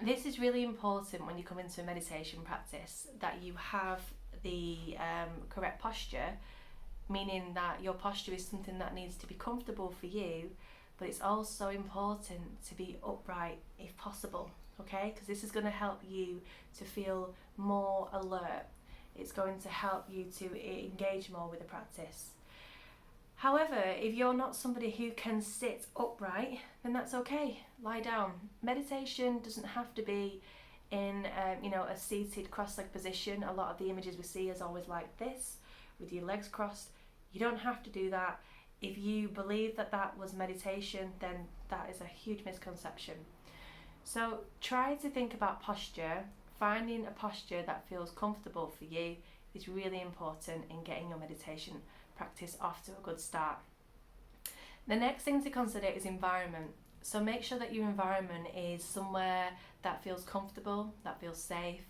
This is really important when you come into a meditation practice, that you have the correct posture, meaning that your posture is something that needs to be comfortable for you, but it's also important to be upright if possible, okay? Because this is going to help you to feel more alert. It's going to help you to engage more with the practice. However, if you're not somebody who can sit upright, then that's okay. Lie down. Meditation doesn't have to be in a seated cross-legged position. A lot of the images we see is always like this, with your legs crossed. You don't have to do that. If you believe that that was meditation, then that is a huge misconception. So try to think about posture. Finding a posture that feels comfortable for you is really important in getting your meditation practice off to a good start. The next thing to consider is environment. So make sure that your environment is somewhere that feels comfortable, that feels safe,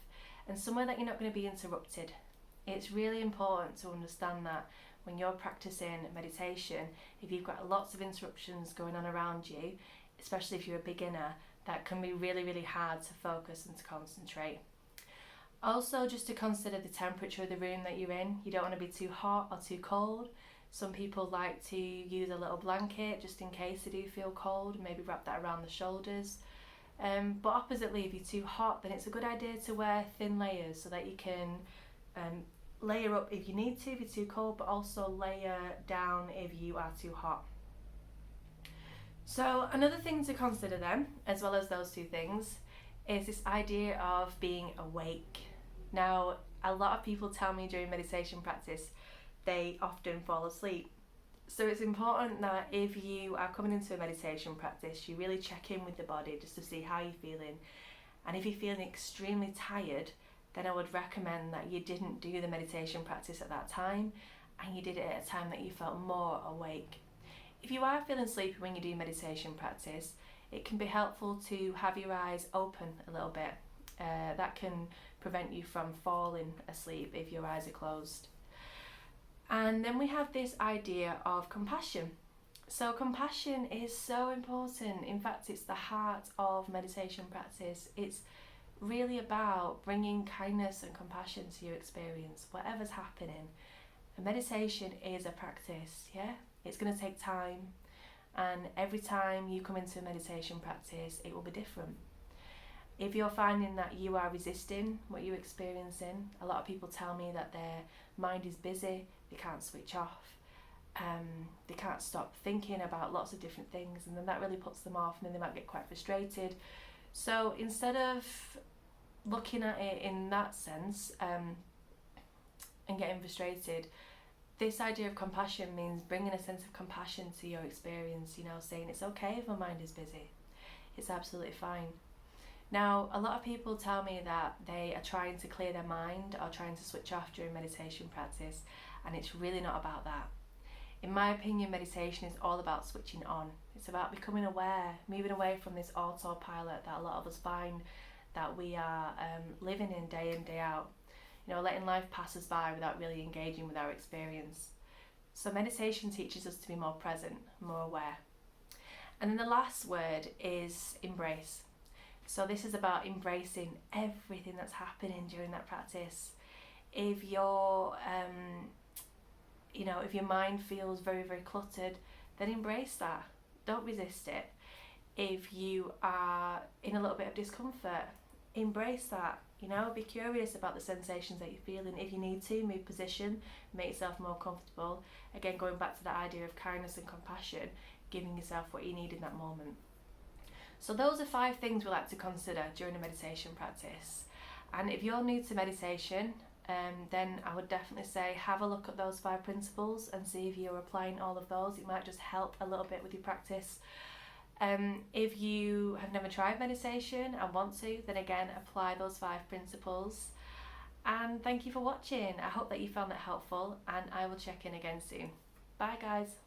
and somewhere that you're not going to be interrupted. It's really important to understand that when you're practicing meditation, if you've got lots of interruptions going on around you, especially if you're a beginner, that can be really, really hard to focus and to concentrate. Also, just to consider the temperature of the room that you're in. You don't want to be too hot or too cold. Some people like to use a little blanket just in case they do feel cold, maybe wrap that around the shoulders. But oppositely, if you're too hot, then it's a good idea to wear thin layers so that you can layer up if you need to, if you're too cold, but also layer down if you are too hot. So another thing to consider then, as well as those two things, is this idea of being awake. Now, a lot of people tell me during meditation practice they often fall asleep. So it's important that if you are coming into a meditation practice, you really check in with the body just to see how you're feeling. And if you're feeling extremely tired, then I would recommend that you didn't do the meditation practice at that time, and you did it at a time that you felt more awake. If you are feeling sleepy when you do meditation practice, it can be helpful to have your eyes open a little bit. That can prevent you from falling asleep if your eyes are closed. And then we have this idea of compassion. So compassion is so important. In fact, it's the heart of meditation practice. It's really about bringing kindness and compassion to your experience, whatever's happening. And meditation is a practice, yeah? It's going to take time, and every time you come into a meditation practice, it will be different. If you're finding that you are resisting what you're experiencing, a lot of people tell me that their mind is busy, they can't switch off, they can't stop thinking about lots of different things, and then that really puts them off, and then they might get quite frustrated. So instead of looking at it in that sense and getting frustrated, this idea of compassion means bringing a sense of compassion to your experience, saying it's okay if my mind is busy. It's absolutely fine. Now, a lot of people tell me that they are trying to clear their mind or trying to switch off during meditation practice, and it's really not about that. In my opinion, meditation is all about switching on. It's about becoming aware, moving away from this autopilot that a lot of us find that we are living in day out. Letting life pass us by without really engaging with our experience. So meditation teaches us to be more present, more aware. And then the last word is embrace. So this is about embracing everything that's happening during that practice. If you're, if your mind feels very, very cluttered, then embrace that. Don't resist it. If you are in a little bit of discomfort, embrace that. Be curious about the sensations that you're feeling. If you need to, move position, make yourself more comfortable. Again, going back to that idea of kindness and compassion, giving yourself what you need in that moment. So those are 5 things we like to consider during a meditation practice. And if you're new to meditation, then I would definitely say have a look at those 5 principles and see if you're applying all of those. It might just help a little bit with your practice. If you have never tried meditation and want to, then again, apply those 5 principles. And thank you for watching. I hope that you found that helpful, and I will check in again soon. Bye guys.